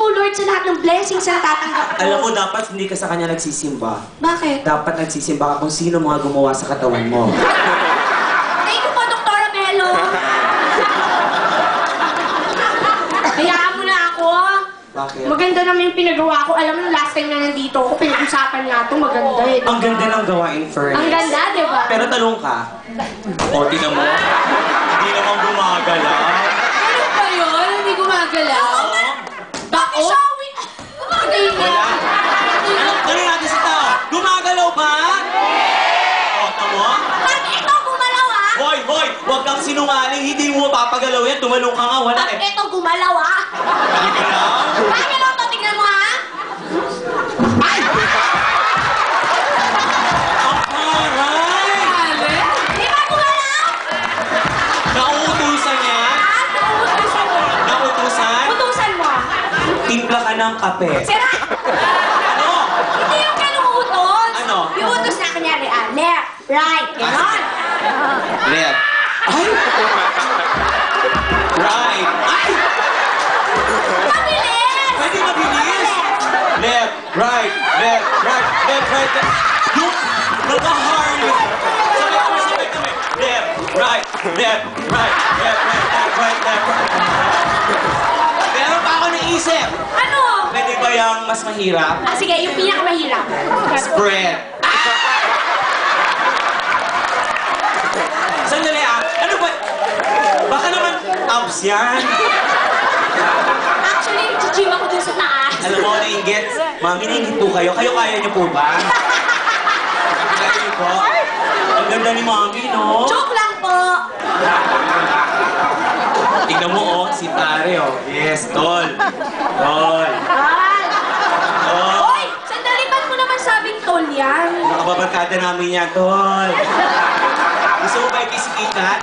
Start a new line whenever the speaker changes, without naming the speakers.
Lord, sa lahat ng blessings na natatanggap ko.
Alam mo, dapat hindi ka sa kanya nagsisimba.
Bakit?
Dapat nagsisimba ka kung sino mga gumawa sa katawan mo.
Thank you po, Dr. Melo. Hayaan mo na ako.
Bakit?
Maganda naman yung pinagawa ko. Alam mo, last time na nandito ako, pinag-usapan nga ito. Maganda eh.
Ang ganda ng gawain, Fernie.
Ang ganda, di ba?
Pero talong ka. O, tingnan mo. Hindi naman gumagalaw.
Ano ba yun? Hindi gumagalaw? Bakit showing? Bakit
Wala. Ano natin sa tao? Gumagalaw ba? O, tamo?
Bakit ito gumalaw ah?
Hoy, hoy! Huwag kang sinungaling. Hindi mo mapapagalaw yan. Tumalong ka nga. Wala
Bakit
eh.
ito gumalaw ah?
Gumagalaw?
Bakit ito? Tingnan mo ha? Ay!
Aray!
Di ba gumalaw?
Nauutusan niya?
Ah, nauutusan mo.
Nauutusan?
Utusan mo.
Timpla ka ng kape.
Sira!
Ano?
Hindi yung ganung utos.
Ano?
Yung utos na kanyari, left, right, ganon.
Left. Ay! Right. Ay!
Mabilis!
Pwede mabilis. Left, right, left, right, left, right, left. Yung naka-hard. Sabay kami. Left, right, left, right, left, right, left, right, left. Meron pa ako naisip.
Ano?
Pwede ba yung mas mahirap?
Ah, sige, yung pinakamahirap.
Spread. Sandali ah. Ano ba? Baka naman abs yan.
Actually, nag-gym ako dun sa taas.
Alam mo, nainggit. Mami, nainggit po kayo. Kayo kaya niyo po ba? Kaya niyo po? Ang ganda ni Mami, no?
Joke lang po.
Tignan mo, oh. Si Pare, oh. Yes, tol. Tol.
Ay!
Tol.
Hoy! Sandali, ba't mo naman sabing tol yan?
Nakababarkada namin yan, tol. Gusto mo ba ikisikikat?